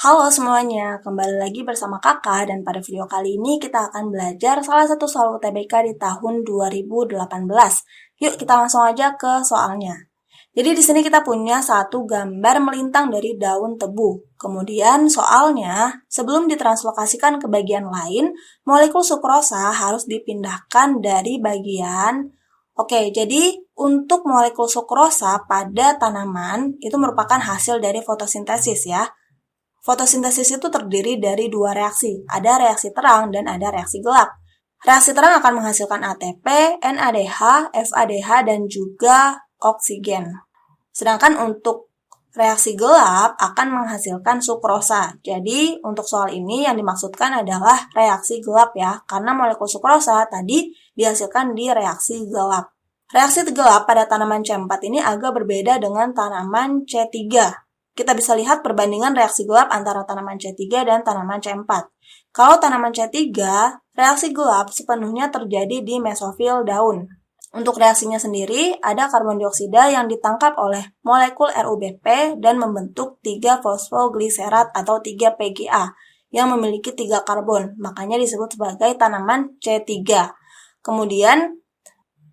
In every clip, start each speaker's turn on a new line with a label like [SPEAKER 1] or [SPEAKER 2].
[SPEAKER 1] Halo semuanya, kembali lagi bersama Kakak dan pada video kali ini kita akan belajar salah satu soal UTBK di tahun 2018. Yuk kita langsung aja ke soalnya. Jadi di sini kita punya satu gambar melintang dari daun tebu. Kemudian soalnya, sebelum ditranslokasikan ke bagian lain, molekul sukrosa harus dipindahkan dari bagian. Oke, jadi untuk molekul sukrosa pada tanaman itu merupakan hasil dari fotosintesis ya. Fotosintesis itu terdiri dari dua reaksi, ada reaksi terang dan ada reaksi gelap. Reaksi terang akan menghasilkan ATP, NADH, FADH, dan juga oksigen. Sedangkan untuk reaksi gelap akan menghasilkan sukrosa. Jadi untuk soal ini yang dimaksudkan adalah reaksi gelap ya, karena molekul sukrosa tadi dihasilkan di reaksi gelap. Reaksi gelap pada tanaman C4 ini agak berbeda dengan tanaman C3. Kita bisa lihat perbandingan reaksi gelap antara tanaman C3 dan tanaman C4. Kalau tanaman C3, reaksi gelap sepenuhnya terjadi di mesofil daun. Untuk reaksinya sendiri, ada karbon dioksida yang ditangkap oleh molekul RuBP dan membentuk 3-fosfogliserat atau 3-PGA yang memiliki 3 karbon, makanya disebut sebagai tanaman C3. Kemudian,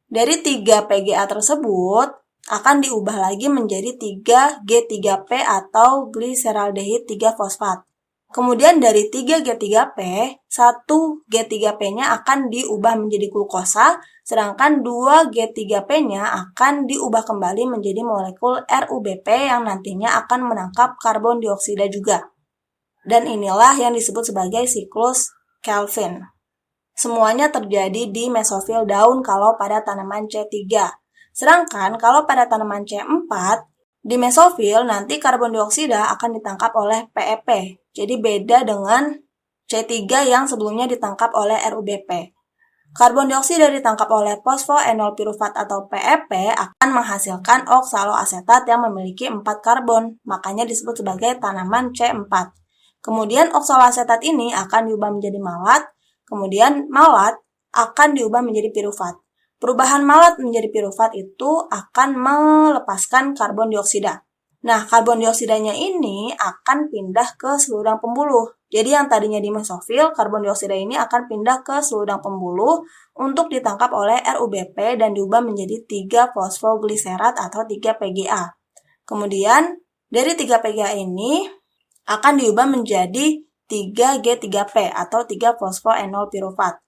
[SPEAKER 1] dari 3 PGA tersebut, akan diubah lagi menjadi 3G3P atau gliseraldehid 3-fosfat. Kemudian dari 3G3P, 1G3P-nya akan diubah menjadi glukosa, sedangkan 2G3P-nya akan diubah kembali menjadi molekul RuBP yang nantinya akan menangkap karbon dioksida juga. Dan inilah yang disebut sebagai siklus Calvin. Semuanya terjadi di mesofil daun kalau pada tanaman C3. Sedangkan kalau pada tanaman C4, di mesofil nanti karbon dioksida akan ditangkap oleh PEP. Jadi beda dengan C3 yang sebelumnya ditangkap oleh RuBP. Karbon dioksida ditangkap oleh fosfoenol pirufat atau PEP akan menghasilkan oksaloasetat yang memiliki 4 karbon, makanya disebut sebagai tanaman C4. Kemudian oksaloasetat ini akan diubah menjadi malat, kemudian malat akan diubah menjadi pirufat. Perubahan malat menjadi pirufat itu akan melepaskan karbon dioksida. Nah, karbon dioksidanya ini akan pindah ke seludang pembuluh. Jadi yang tadinya di mesofil, karbon dioksida ini akan pindah ke seludang pembuluh untuk ditangkap oleh RuBP dan diubah menjadi 3-fosfogliserat atau 3-PGA. Kemudian, dari 3-PGA ini akan diubah menjadi 3G3P atau 3-fosfoenol pirufat.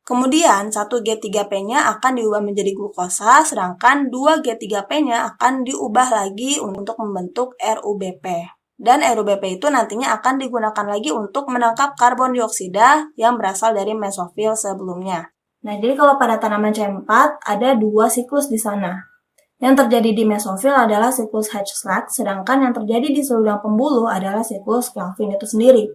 [SPEAKER 1] Kemudian 1G3P-nya akan diubah menjadi glukosa, sedangkan 2G3P-nya akan diubah lagi untuk membentuk RuBP. Dan RuBP itu nantinya akan digunakan lagi untuk menangkap karbon dioksida yang berasal dari mesofil sebelumnya. Nah, jadi kalau pada tanaman C4 ada 2 siklus di sana. Yang terjadi di mesofil adalah siklus Hatch-Slack, sedangkan yang terjadi di seludang pembuluh adalah siklus Calvin itu sendiri.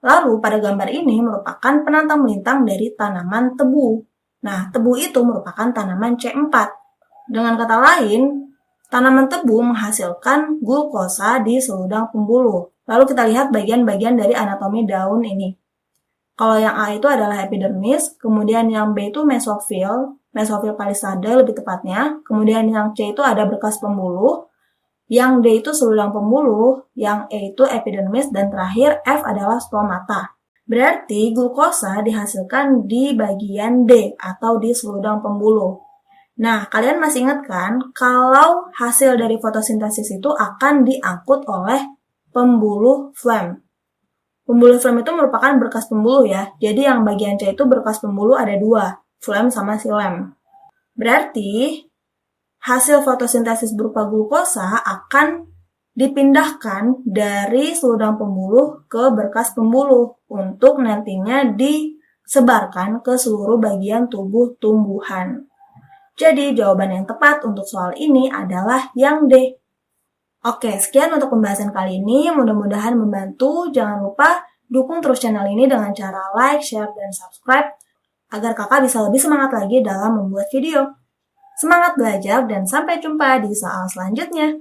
[SPEAKER 1] Lalu pada gambar ini merupakan penantang melintang dari tanaman tebu. Nah, tebu itu merupakan tanaman C4. Dengan kata lain, tanaman tebu menghasilkan glukosa di seludang pembuluh. Lalu kita lihat bagian-bagian dari anatomi daun ini. Kalau yang A itu adalah epidermis, kemudian yang B itu mesofil palisade lebih tepatnya, kemudian yang C itu ada berkas pembuluh, yang D itu seludang pembuluh, yang E itu epidermis, dan terakhir F adalah stomata. Berarti glukosa dihasilkan di bagian D atau di seludang pembuluh. Nah, kalian masih ingat kan kalau hasil dari fotosintesis itu akan diangkut oleh pembuluh phloem. Pembuluh phloem itu merupakan berkas pembuluh ya. Jadi yang bagian C itu berkas pembuluh ada 2, phloem sama xilem. Berarti hasil fotosintesis berupa glukosa akan dipindahkan dari seludang pembuluh ke berkas pembuluh untuk nantinya disebarkan ke seluruh bagian tubuh tumbuhan. Jadi jawaban yang tepat untuk soal ini adalah yang D. Oke, sekian untuk pembahasan kali ini. Mudah-mudahan membantu. Jangan lupa dukung terus channel ini dengan cara like, share, dan subscribe agar kakak bisa lebih semangat lagi dalam membuat video. Semangat belajar dan sampai jumpa di soal selanjutnya.